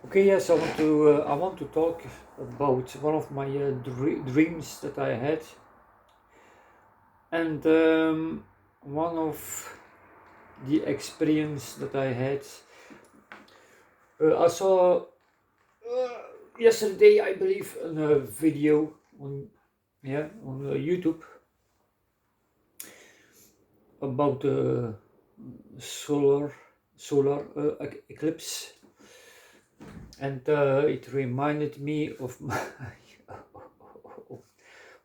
Okay, yes, I want to talk about one of my dreams that I had, and one of the experience that I had. I saw yesterday, I believe, a video on YouTube about solar eclipse, and it reminded me of my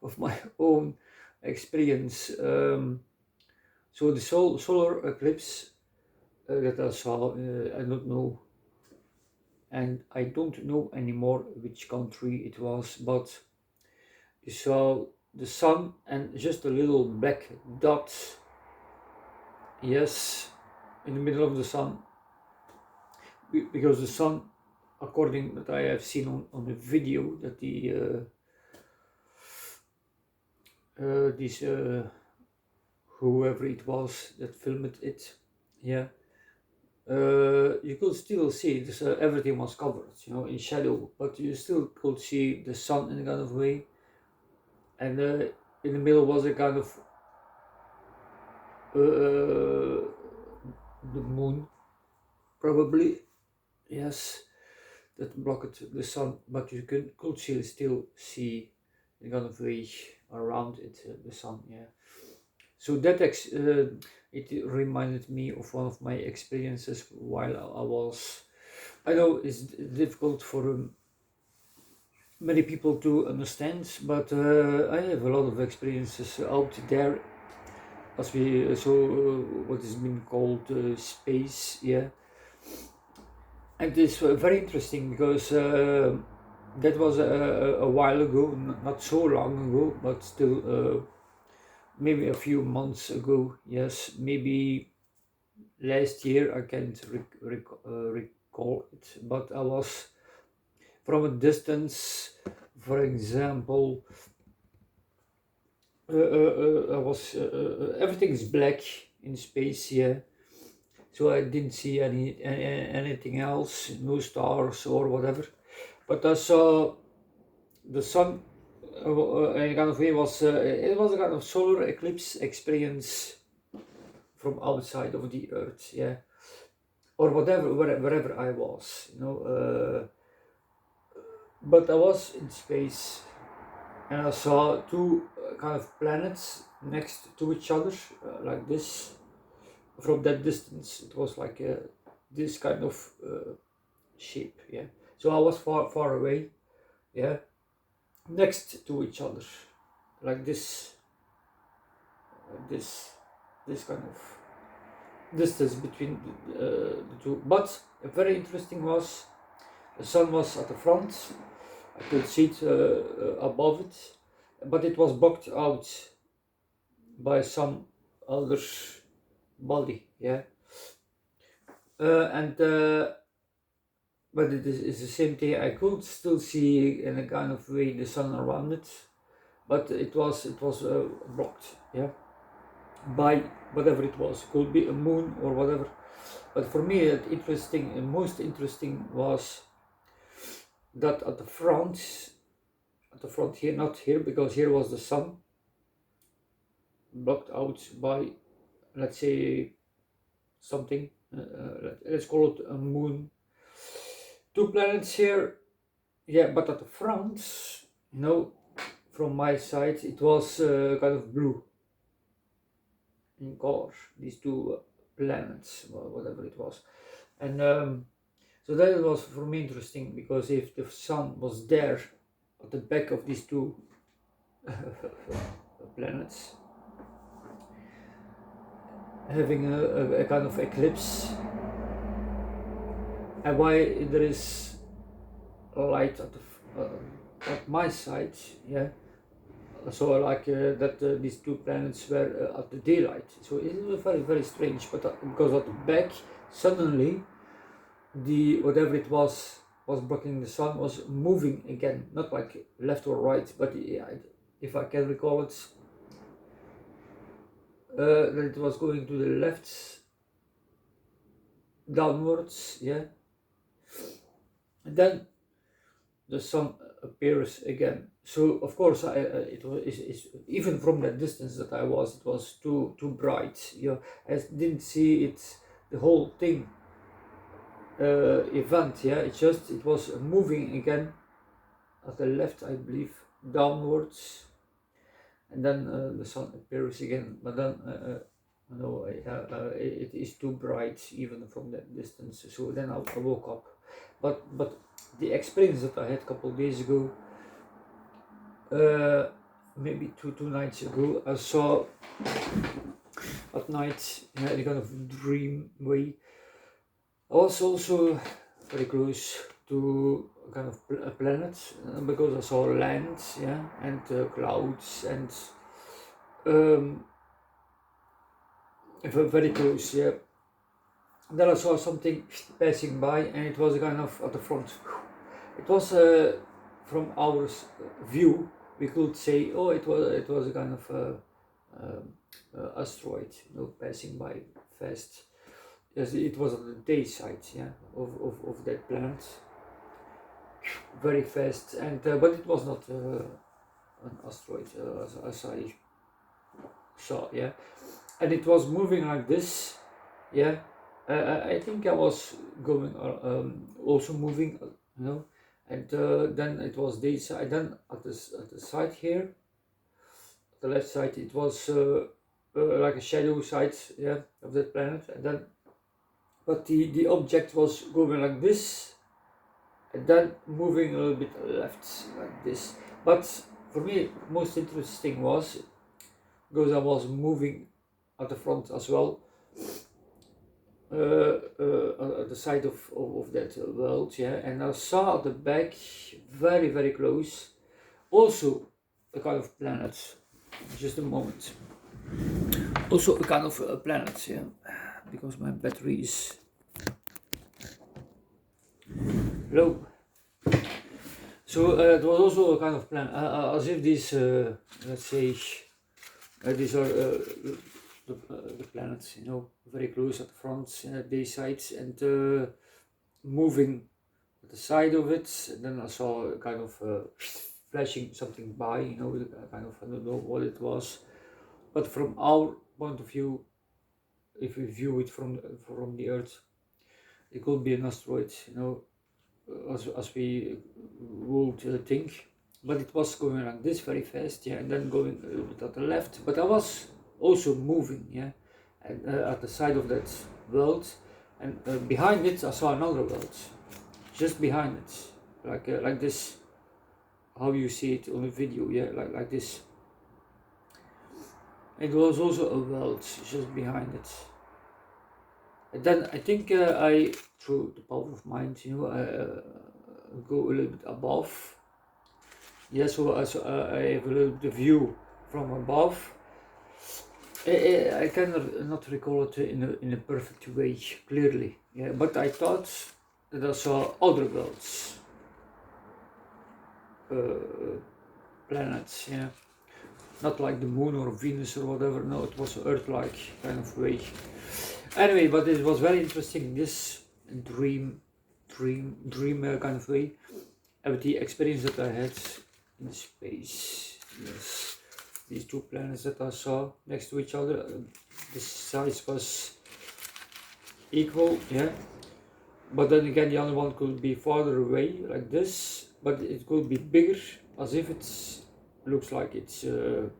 of my own experience. So the solar eclipse that I saw, I don't know, and I don't know anymore which country it was, but you saw the sun and just a little black dot, yes, in the middle of the sun, because the sun, according that I have seen on the video that this whoever it was that filmed it, yeah, you could still see this, everything was covered, in shadow, but you still could see the sun in a kind of way, and in the middle was a kind of the moon, probably, yes, that blocked the sun, but you could still see in a kind of way around it, the sun, yeah. So it reminded me of one of my experiences while I was. I know it's difficult for many people to understand, but I have a lot of experiences out there, as we what has been called space, yeah, and it's very interesting because that was a while ago, not so long ago, but still maybe a few months ago, yes, maybe last year. I can't recall it, but I was from a distance, for example, I was everything is black in space, yeah. So I didn't see anything else, no stars or whatever. But I saw the sun. In a kind of way was it was a kind of solar eclipse experience from outside of the Earth, yeah, or whatever, wherever I was, But I was in space, and I saw two kind of planets next to each other, like this. From that distance, it was like this kind of shape, yeah. So I was far away, yeah, next to each other, like this, this kind of distance between the two. But very interesting was the sun was at the front. I could see it above it, but it was blocked out by some other body, yeah. And but it's the same thing. I could still see in a kind of way the sun around it, but it was blocked, yeah, by whatever it was. It could be a moon or whatever. But for me, most interesting was that at the front here, not here, because here was the sun blocked out by, let's say, something. Let's call it a moon. Two planets here, yeah, but at the front, you know, from my side, it was kind of blue in color. These two planets, or whatever it was, and so that was for me interesting because if the sun was there at the back of these two planets, having a kind of eclipse, and why there is light at my side, yeah. So like that these two planets were at the daylight. So it was very strange. But because at the back, suddenly the whatever it was blocking the sun was moving again, not like left or right, but yeah, if I can recall it, that it was going to the left, downwards, yeah, and then the sun appears again. So of course, it was even from that distance that I was, it was too bright. I didn't see it, the whole thing, event. Yeah, it was moving again at the left, I believe, downwards, and then the sun appears again. But then no, it is too bright even from that distance. So then I woke up. But the experience that I had a couple of days ago, maybe two nights ago, I saw at night, in a kind of dream way. I was also very close to a kind of a planet, because I saw land, yeah, and clouds, and very close, yeah. Then I saw something passing by, and it was kind of at the front. It was from our view, we could say, oh, it was a kind of asteroid, passing by fast. Yes, it was on the day side, yeah, of that planet, very fast, and but it was not an asteroid, as I saw, yeah, and it was moving like this, yeah. I think I was going also moving, and then it was day side. Then at the side here, the left side, it was like a shadow side, yeah, of that planet, and then. But the object was going like this, and then moving a little bit left like this. But for me, most interesting was because I was moving at the front as well, at the side of that world, yeah, and I saw at the back, very very close, also a kind of planet. Just a moment. Also a kind of planet, yeah, because my battery is low. So it was also a kind of plan, as if these, let's say, these are the planets, very close at the front, day sides, and moving at the side of it. And then I saw a kind of flashing something by, kind of, I don't know what it was, but from our point of view, if we view it from the Earth, it could be an asteroid, as we would think, but it was going like this very fast, yeah, and then going a little bit at the left. But I was also moving, yeah, and at the side of that world, and behind it I saw another world, just behind it, like this, how you see it on the video, yeah, like this. It was also a world just behind it. And then I think I, through the power of mind, go a little bit above. Yeah, so I have a little bit of view from above. I cannot not recall it in a perfect way, clearly. Yeah, but I thought that I saw other worlds, planets. Yeah, not like the moon or Venus or whatever. No, it was Earth-like kind of way. Anyway, but it was very interesting, this dream kind of way, with the experience that I had in space. Yes, these two planets that I saw next to each other, the size was equal, yeah, but then again the other one could be farther away like this, but it could be bigger, as if it looks like it's the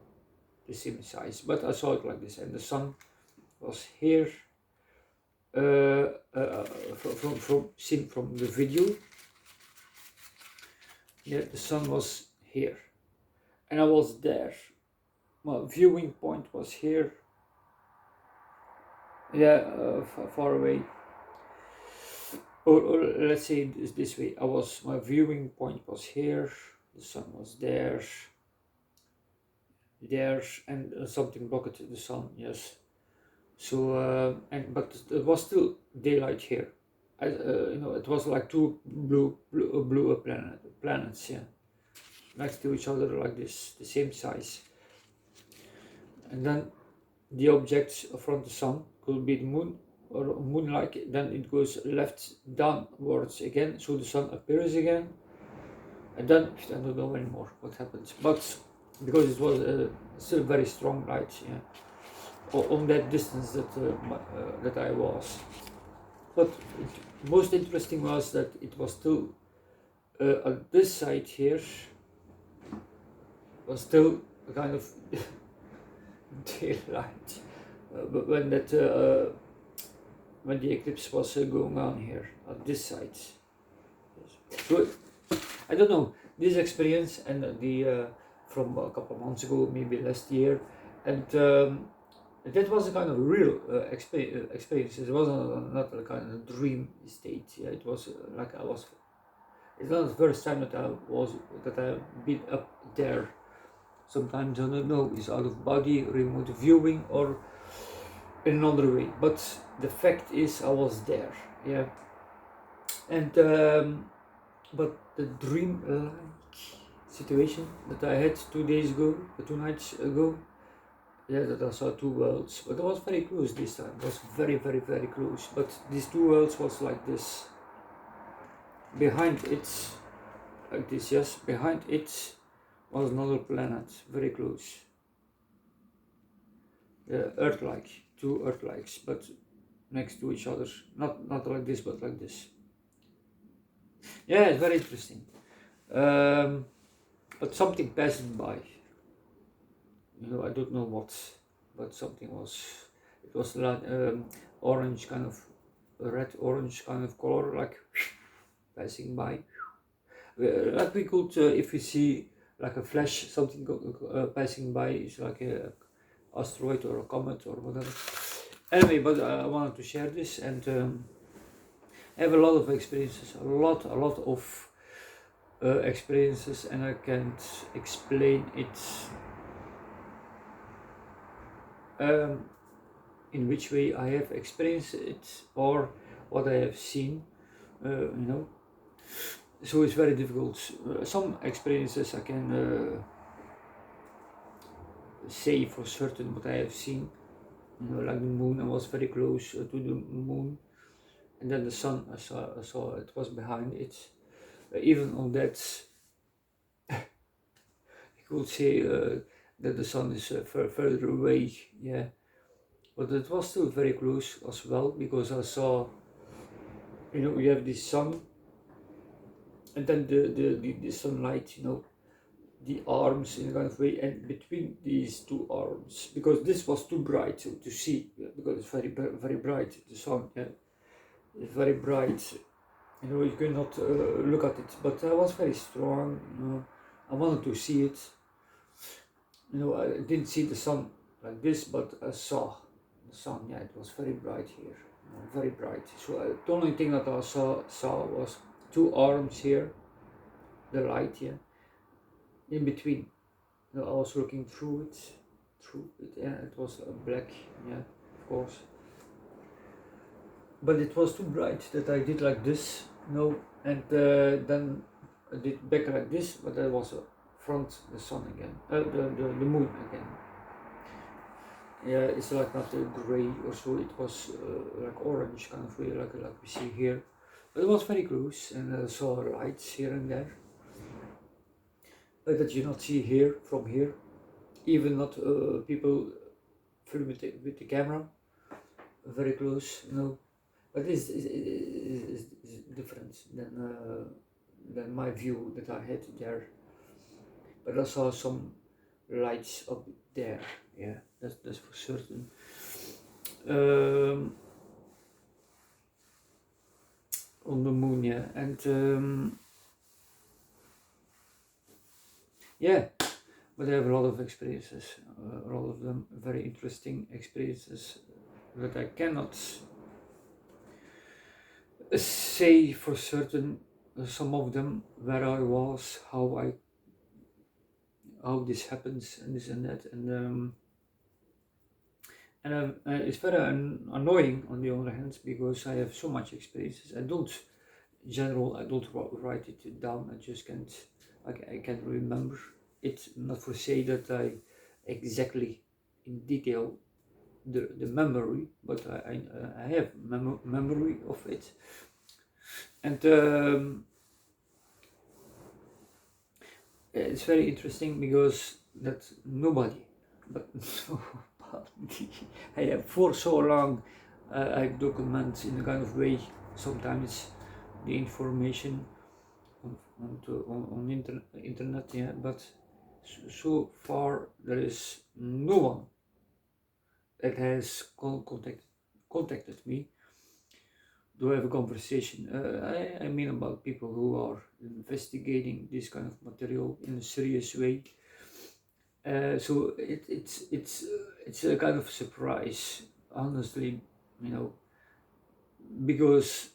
same size. But I saw it like this, and the sun was here. Seen from the video, yeah, the sun was here, and I was there. My viewing point was here, yeah, far away. Or let's say this way: my viewing point was here, the sun was there, and something blocked the sun. Yes. So but it was still daylight here. It was like two blue planets, yeah, next to each other like this, the same size. And then the objects from the sun could be the moon, or moon-like, then it goes left downwards again, so the sun appears again, and then I don't know anymore what happens. But because it was still very strong light, yeah, on that distance that I was. But most interesting was that it was still at this side here was still a kind of daylight but when the eclipse was going on here at this side. Yes. So I don't know, this experience and the from a couple of months ago, maybe last year, and that was a kind of real experience. It wasn't not a kind of dream state. Yeah, it was like I was. It's not the first time that I've been up there. Sometimes I don't know, it's out of body, remote viewing, or in another way. But the fact is, I was there. Yeah, and but the dream-like situation that I had 2 days ago, 2 nights ago. Yeah, that I saw two worlds, but it was very close this time. It was very, very, very close. But these two worlds was like this. Behind it, like this, yes, behind it was another planet, very close. Earth-like, two Earth-likes, but next to each other. Not like this, but like this. Yeah, it's very interesting. But something passed by. I don't know what, but something was. It was like orange, kind of red-orange kind of color, like passing by. Like we could, if we see like a flash, something passing by, it's like a asteroid or a comet or whatever. Anyway, but I wanted to share this, and I have a lot of experiences, a lot of experiences, and I can't explain it in which way I have experienced it or what I have seen, so it's very difficult. Some experiences I can say for certain what I have seen, like the moon. I was very close to the moon, and then the sun, I saw it was behind it. Even on that, you could say that the sun is further away, yeah, but it was still very close as well, because I saw, you have the sun, and then the sunlight, the arms in a kind of way, and between these two arms, because this was too bright to see, because it's very very bright, the sun, yeah, it's very bright, you cannot look at it, but I was very strong, I wanted to see it, I didn't see the sun like this, but I saw the sun, yeah, it was very bright here, very bright. So the only thing that I saw was two arms here, the light, yeah, in between. I was looking through it, yeah, it was black, yeah, of course. But it was too bright that I did like this, and then I did back like this, but that was front the sun again, the moon again. Yeah, it's like not a gray or so, it was like orange kind of way, like we see here. But it was very close, and I saw lights here and there. That you not see here from here, even not people film with the camera, very close, but this is different than my view that I had there. But I saw some lights up there, yeah, that's for certain. On the moon, yeah, and yeah, but I have a lot of experiences, a lot of them very interesting experiences that I cannot say for certain. Some of them, where I was, how this happens, and this and that, and it's very annoying on the other hand, because I have so much experiences. I don't write it down. I just can't. I can't remember it. Not for say that I exactly in detail the memory, but I have memory of it. And it's very interesting because that nobody, but nobody, I have for so long, I document in a kind of way sometimes the information on internet, yeah, but so far there is no one that has contacted me to have a conversation. I mean about people who are investigating this kind of material in a serious way. So it's a kind of surprise, honestly, because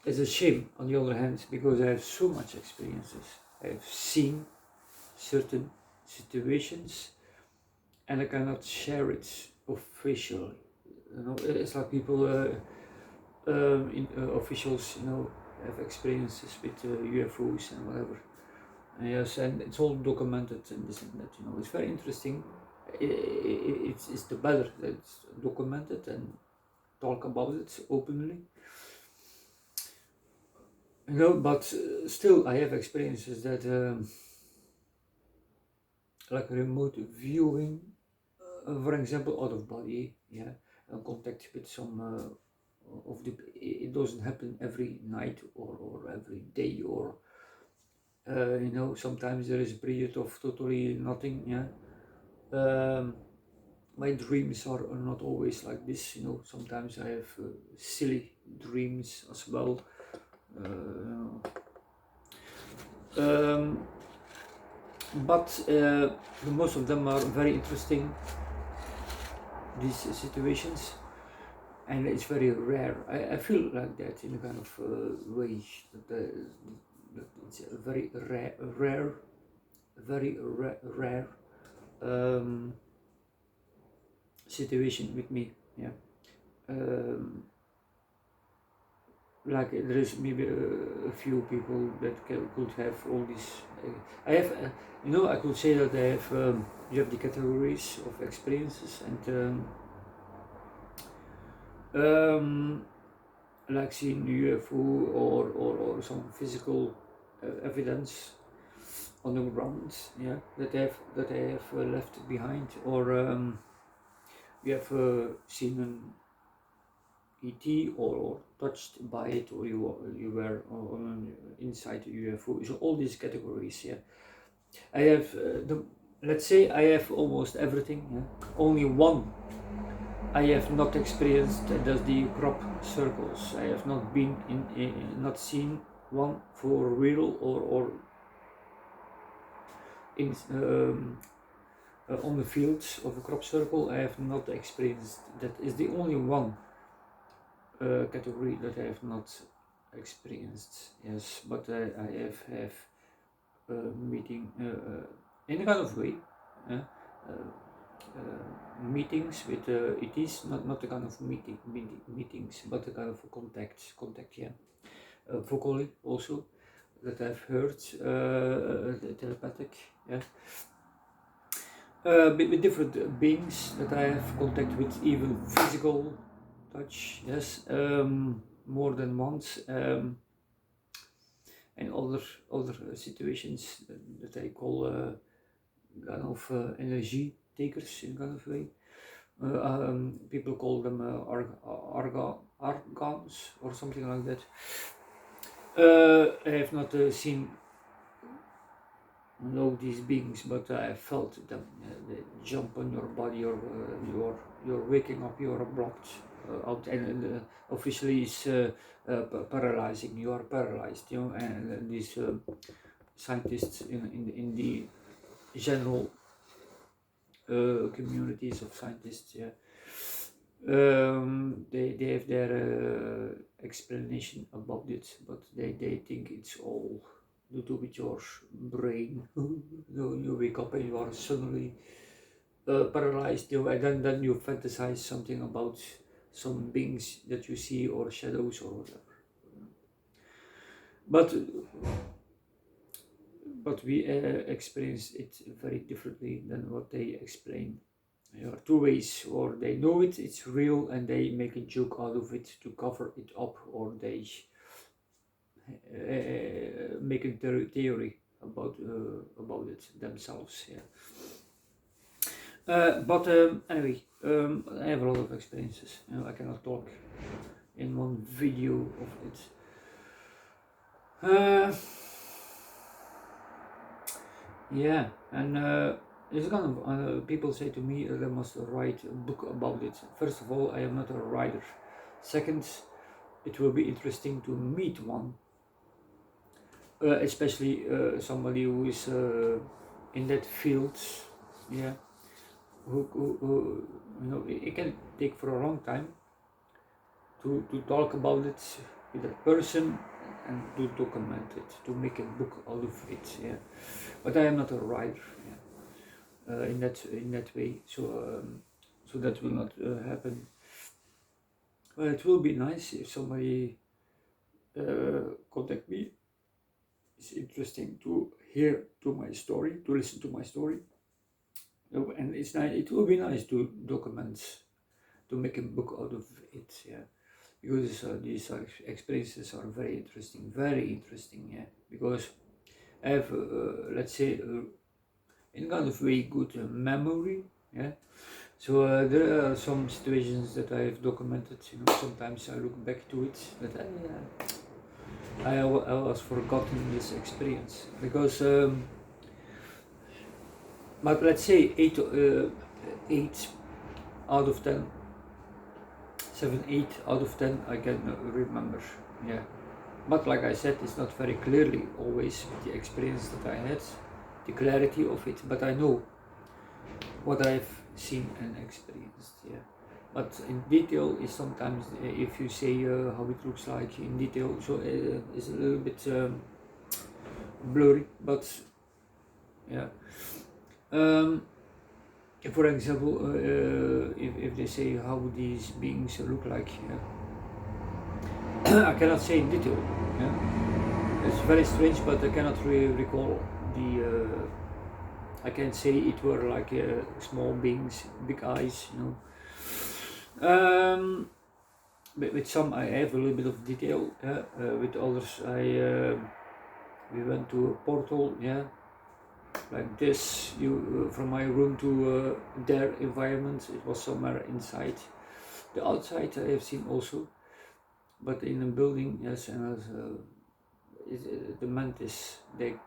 it's a shame on the other hand, because I have so much experiences. I have seen certain situations and I cannot share it officially. It's like people, officials, have experiences with UFOs and whatever. Yes, and it's all documented and this and that. It's very interesting. It's the better that it's documented and talk about it openly. But still, I have experiences that, like remote viewing, for example, out of body, yeah, contact with some of the. It doesn't happen every night or every day or. Sometimes there is a period of totally nothing, yeah. My dreams are not always like this, sometimes I have silly dreams as well. But most of them are very interesting, these situations, and it's very rare. I feel like that in a kind of way, that it's a very rare, very rare situation with me, yeah. Like there is maybe a few people that could have all these. I have, I could say that I have. You have the categories of experiences and like seeing UFO or some physical evidence on the ground, yeah, that I have left behind, or you have seen an ET or touched by it, or you were inside a UFO. So all these categories, yeah. I have let's say I have almost everything. Yeah? Only one I have not experienced, that's the crop circles. I have not been not seen one for real or in on the fields of a crop circle. I have not experienced. That is the only one category that I have not experienced. Yes, but I have meeting in a kind of way. Meetings with it is not a kind of meetings, but a kind of contact, yeah. Vocally also, that I've heard, telepathic, yeah. With different beings that I have contact with, even physical touch, yes, more than once, and other situations that I call kind of energy takers in kind of way. People call them argons or something like that. I have not seen these beings, but I felt them. They jump on your body, or you're waking up, you are blocked out, and officially it's paralyzing. You are paralyzed, and these scientists in the general communities of scientists, yeah. They have their explanation about it, but they think it's all to do with your brain. You wake up and you are suddenly paralyzed, and then you fantasize something about some beings that you see, or shadows, or whatever. But we experience it very differently than what they explain. There are two ways: or they know it's real and they make a joke out of it to cover it up, or they make a theory about it themselves. Yeah. But anyway, I have a lot of experiences. I cannot talk in one video of it. Yeah, and it's kind of people say to me that I must write a book about it. First of all, I am not a writer. Second, it will be interesting to meet one, especially somebody who is in that field. Yeah, who it can take for a long time to talk about it with that person and to document it, to make a book out of it. Yeah, but I am not a writer. Yeah. In that way, so that will not happen. Well, it will be nice if somebody contact me. It's interesting to hear to my story, to listen to my story, and it's nice. It will be nice to document, to make a book out of it. Yeah, because these experiences are very interesting, very interesting. Yeah, because I have, let's say, in kind of very good memory. Yeah. So there are some situations that I have documented. Sometimes I look back to it that I was forgotten this experience because. But let's say 8 out of 10, 7, 8 out of 10 I can remember. Yeah. But like I said, it's not very clearly always the experience that I had, the clarity of it, but I know what I've seen and experienced. Yeah. But in detail is sometimes if you say how it looks like in detail, so it's a little bit blurry. But yeah. For example, if they say how these beings look like, I cannot say in detail. Yeah? It's very strange, but I cannot really recall the. I can say it were like small beings, big eyes, But with some I have a little bit of detail. With others we went to a portal. Yeah. Like this, from my room to their environment, it was somewhere inside. The outside I have seen also, but in a building, yes, and the mantis, they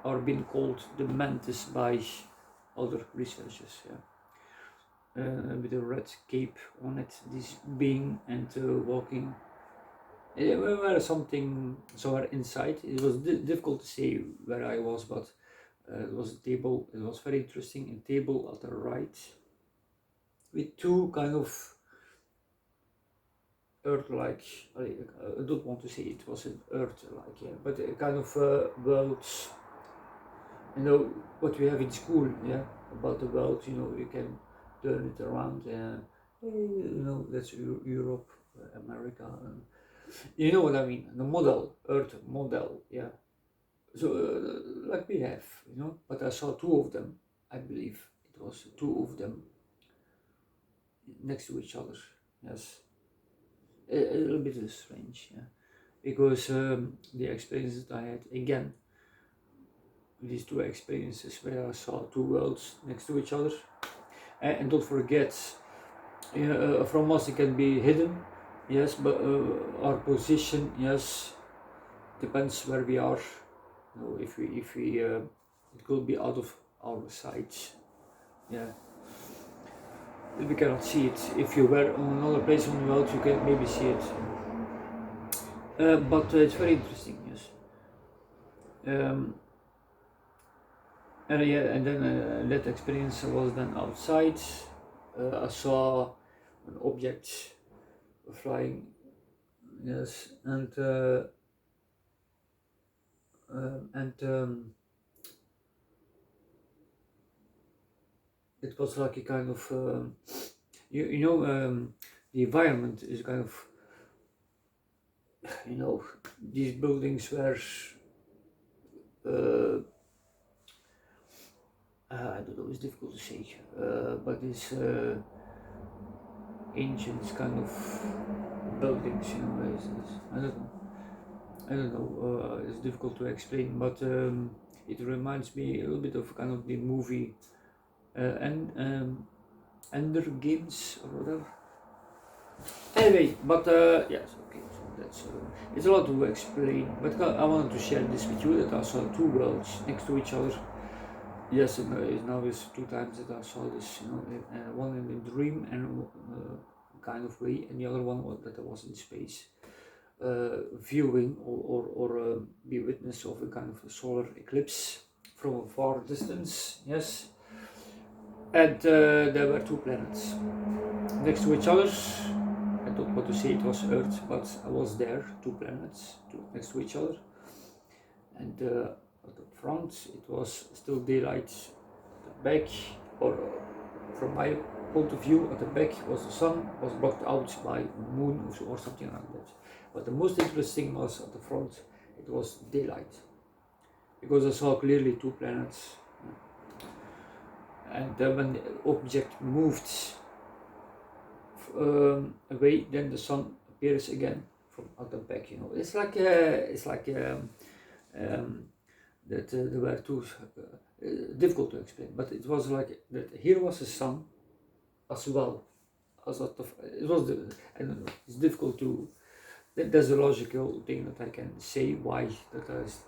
are being called the mantis by other researchers. Yeah, with a red cape on it, this being and walking. We were somewhere inside. It was difficult to say where I was, but. It was a table, it was very interesting, a table at the right with two kind of earth-like, I don't want to say it was an earth-like, yeah, but a kind of worlds, what we have in school, yeah, about the world, you can turn it around, that's Europe, America, you know what I mean, the model, earth model, yeah. So, like we have, but I saw two of them, I believe it was two of them next to each other. Yes, a little bit strange, yeah, because the experiences that I had again, these two experiences where I saw two worlds next to each other, and don't forget, from us it can be hidden, yes, but our position, yes, depends where we are. If we it could be out of our sight, yeah, we cannot see it. If you were on another place on the world, you can maybe see it, but it's very interesting, yes. And yeah, and then that experience was then outside. I saw an object flying, yes, and it was like a kind of the environment is kind of these buildings were I don't know, it's difficult to say, but this ancient kind of buildings, you know, I don't know, it's difficult to explain, but it reminds me a little bit of kind of the movie and Ender Games or whatever. Anyway, but yes, okay, so that's it's a lot to explain, but I wanted to share this with you that I saw two worlds next to each other. Yes, and now it's 2 times that I saw this, you know, one in a dream and kind of way, and the other one that I was in space, viewing or be witness of a kind of a solar eclipse from a far distance. Yes, and there were 2 planets next to each other. I don't want to say it was Earth, but I was there, 2 planets next to each other, and at the front it was still daylight. At the back, or from my point of view, at the back was the sun, was blocked out by moon or something like that. But the most interesting was at the front, it was daylight, because I saw clearly 2 planets, and when the object moved away, then the sun appears again from at the back. You know, it's like that there were two. Difficult to explain, but it was like that. Here was the sun, as well as at the. It was the. I don't know. It's difficult to. There's a logical thing that I can say why that is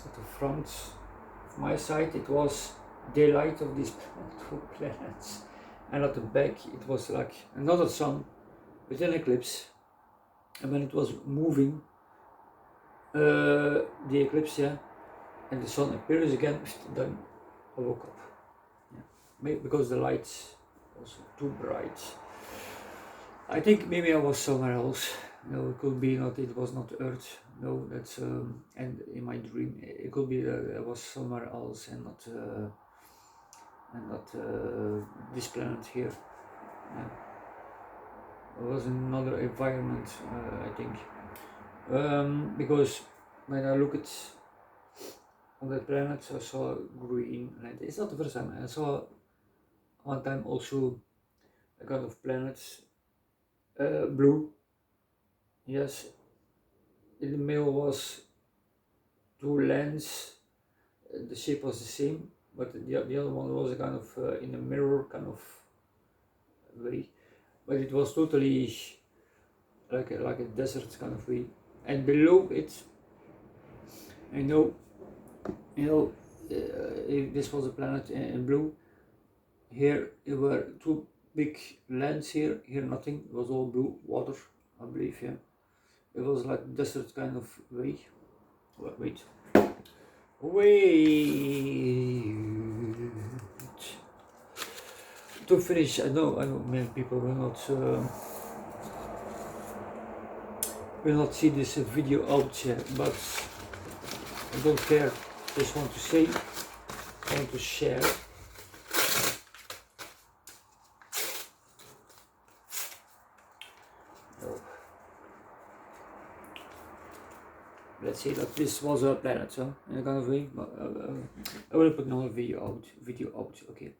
at the front of my side. It was daylight of these 2 planets, and at the back it was like another sun with an eclipse, and when it was moving, the eclipse, yeah, and the sun appears again, then I woke up. Yeah. Maybe because the light was too bright. I think maybe I was somewhere else. No, it could be not. It was not Earth. No, that's and in my dream, it could be that I was somewhere else and not this planet here. Yeah. It was another environment, I think, because when I look at on that planet, I saw green, and it's not the first time. I saw one time also a kind of planet, blue. Yes, in the middle was 2 lands. The shape was the same, but the other one was a kind of in a mirror kind of way, but it was totally like a desert kind of way. And below it, I know, if this was a planet in blue. Here there were 2 big lands here nothing, it was all blue water, I believe, yeah. It was like desert kind of way. Wait. To finish, I know many people will not see this video out yet, but I don't care. Just want to say, I want to share. Let's say that this was a planet, so in a kind of way. I will put another video out. Okay.